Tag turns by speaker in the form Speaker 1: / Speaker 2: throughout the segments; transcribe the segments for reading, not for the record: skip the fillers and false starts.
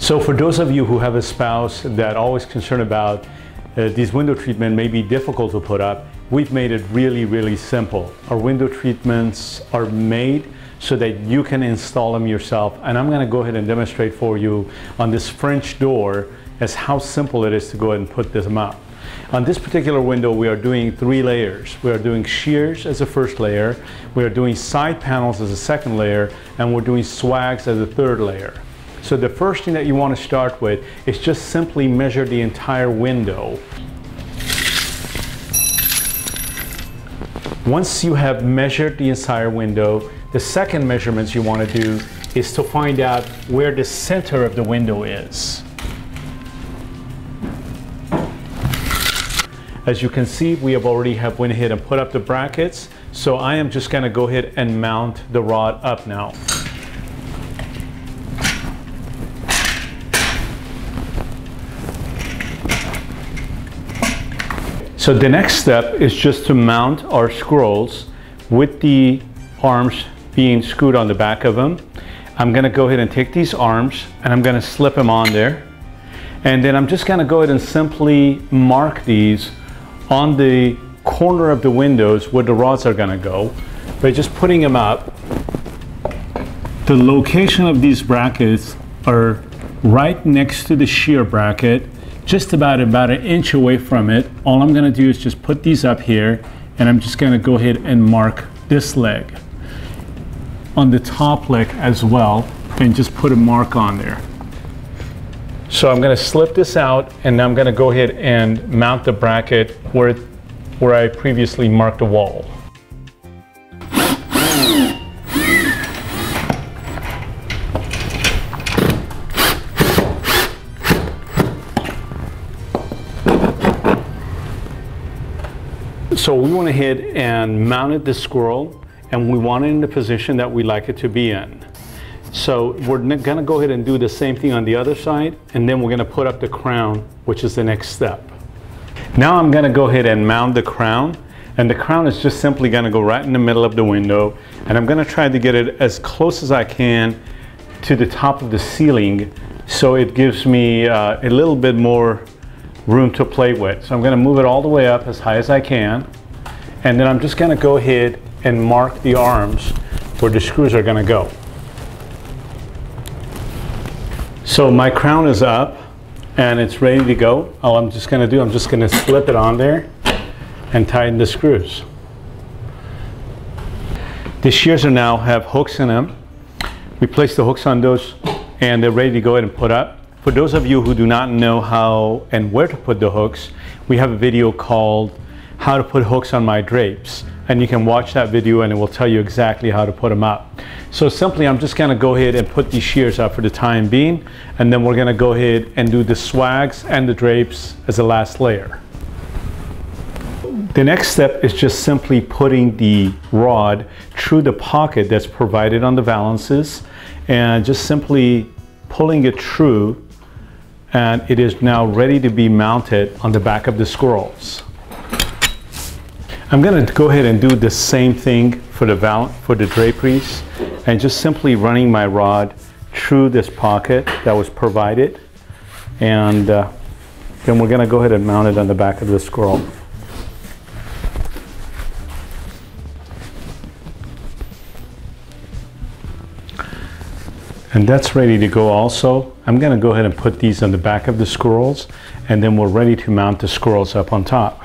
Speaker 1: So for those of you who have a spouse that always concerned about these window treatment may be difficult to put up, we've made it really simple. Our window treatments are made so that you can install them yourself. And I'm gonna go ahead and demonstrate for you on this French door as how simple it is to go ahead and put them up. On this particular window, we are doing 3 layers. We are doing shears as a first layer, we are doing side panels as a second layer, and we're doing swags as a third layer. So the first thing that you want to start with is just simply measure the entire window. Once you have measured the entire window, the second measurements you want to do is to find out where the center of the window is. As you can see, we have already went ahead and put up the brackets. So I am just going to go ahead and mount the rod up now. So the next step is just to mount our scrolls with the arms being screwed on the back of them. I'm going to go ahead and take these arms and I'm going to slip them on there. And then I'm just going to go ahead and simply mark these on the corner of the windows where the rods are going to go by just putting them up. The location of these brackets are right next to the shear bracket, just about an inch away from it. All I'm going to do is just put these up here, and I'm just going to go ahead and mark this leg on the top leg as well, and just put a mark on there. So I'm going to slip this out, and I'm going to go ahead and mount the bracket where I previously marked the wall. So we went ahead and mounted the scroll, and we want it in the position that we like it to be in. So we're gonna go ahead and do the same thing on the other side, and then we're gonna put up the crown, which is the next step. Now I'm gonna go ahead and mount the crown, and the crown is just simply gonna go right in the middle of the window, and I'm gonna try to get it as close as I can to the top of the ceiling, so it gives me a little bit more room to play with. So I'm going to move it all the way up as high as I can, and then I'm just going to go ahead and mark the arms where the screws are going to go. So my crown is up and it's ready to go. All I'm just going to do, I'm just going to slip it on there and tighten the screws. The shears are now have hooks in them. We place the hooks on those and they're ready to go ahead and put up. For those of you who do not know how and where to put the hooks, we have a video called How to Put Hooks on My Drapes, and you can watch that video and it will tell you exactly how to put them up. So simply I'm just going to go ahead and put these shears up for the time being, and then we're going to go ahead and do the swags and the drapes as the last layer. The next step is just simply putting the rod through the pocket that's provided on the valances and just simply pulling it through, and it is now ready to be mounted on the back of the scrolls. I'm going to go ahead and do the same thing for the draperies, and just simply running my rod through this pocket that was provided, and then we're going to go ahead and mount it on the back of the scroll. And that's ready to go also. I'm going to go ahead and put these on the back of the scrolls, and then we're ready to mount the scrolls up on top.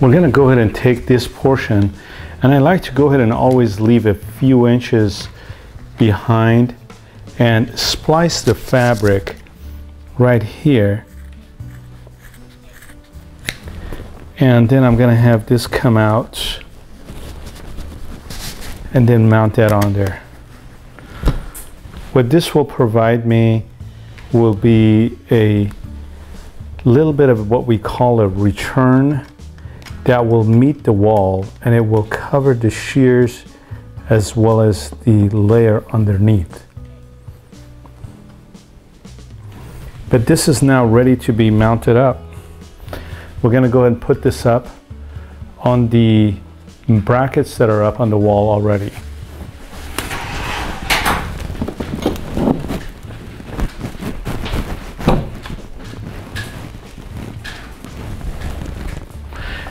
Speaker 1: We're going to go ahead and take this portion, and I like to go ahead and always leave a few inches behind and splice the fabric right here. And then I'm going to have this come out and then mount that on there. What this will provide me will be a little bit of what we call a return that will meet the wall, and it will cover the shears as well as the layer underneath. But this is now ready to be mounted up. We're going to go ahead and put this up on the brackets that are up on the wall already.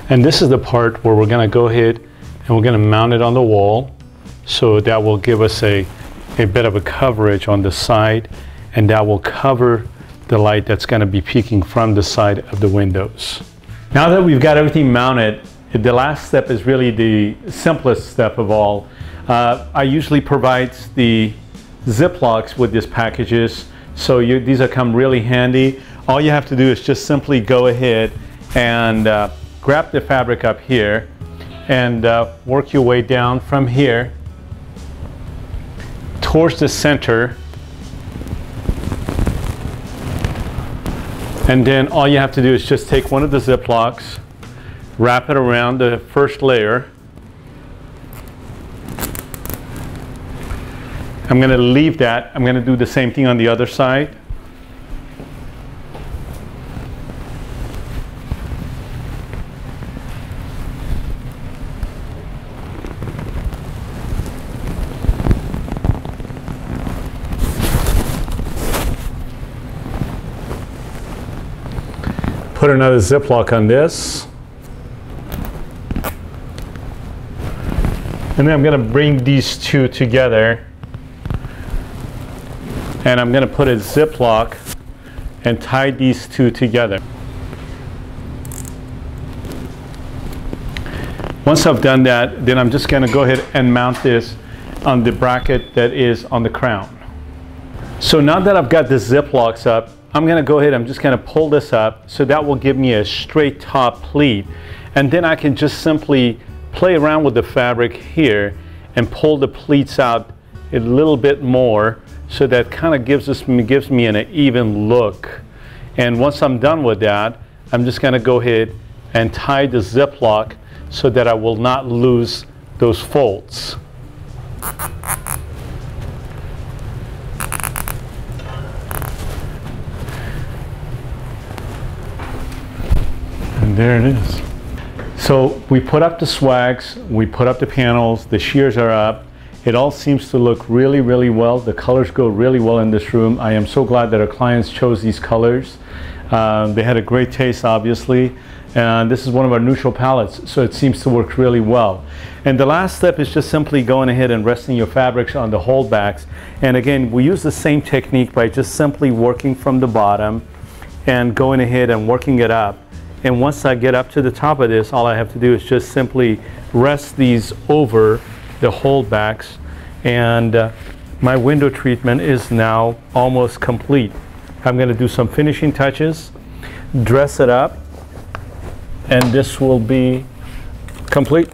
Speaker 1: And this is the part where we're going to go ahead and we're going to mount it on the wall, so that will give us a bit of a coverage on the side, and that will cover the light that's going to be peeking from the side of the windows. Now that we've got everything mounted, the last step is really the simplest step of all. I usually provide the Ziplocs with these packages, so these come really handy. All you have to do is just simply go ahead and grab the fabric up here and work your way down from here towards the center, and then all you have to do is just take one of the Ziplocs, wrap it around the first layer. I'm going to leave that. I'm going to do the same thing on the other side. Put another Ziploc on this. And then I'm going to bring these two together. And I'm going to put a Ziploc and tie these two together. Once I've done that, then I'm just going to go ahead and mount this on the bracket that is on the crown. So now that I've got the Ziplocs up, I'm going to go ahead, I'm just going to pull this up, so that will give me a straight top pleat. And then I can just simply play around with the fabric here and pull the pleats out a little bit more, so that kind of gives me an even look. And once I'm done with that, I'm just going to go ahead and tie the Ziploc so that I will not lose those folds. And there it is. So we put up the swags, we put up the panels, the shears are up. It all seems to look really, really well. The colors go really well in this room. I am so glad that our clients chose these colors. They had a great taste, obviously. And this is one of our neutral palettes, so it seems to work really well. And the last step is just simply going ahead and resting your fabrics on the holdbacks. And again, we use the same technique by just simply working from the bottom and going ahead and working it up. And once I get up to the top of this, all I have to do is just simply rest these over the holdbacks, and my window treatment is now almost complete. I'm going to do some finishing touches, dress it up, and this will be complete.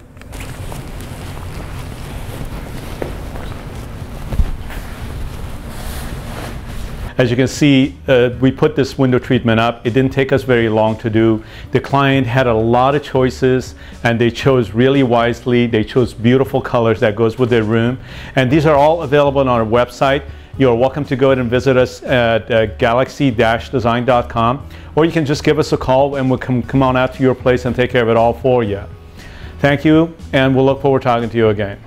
Speaker 1: As you can see, we put this window treatment up. It didn't take us very long to do. The client had a lot of choices, and they chose really wisely. They chose beautiful colors that goes with their room. And these are all available on our website. You're welcome to go ahead and visit us at galaxy-design.com, or you can just give us a call and we'll come on out to your place and take care of it all for you. Thank you, and we'll look forward to talking to you again.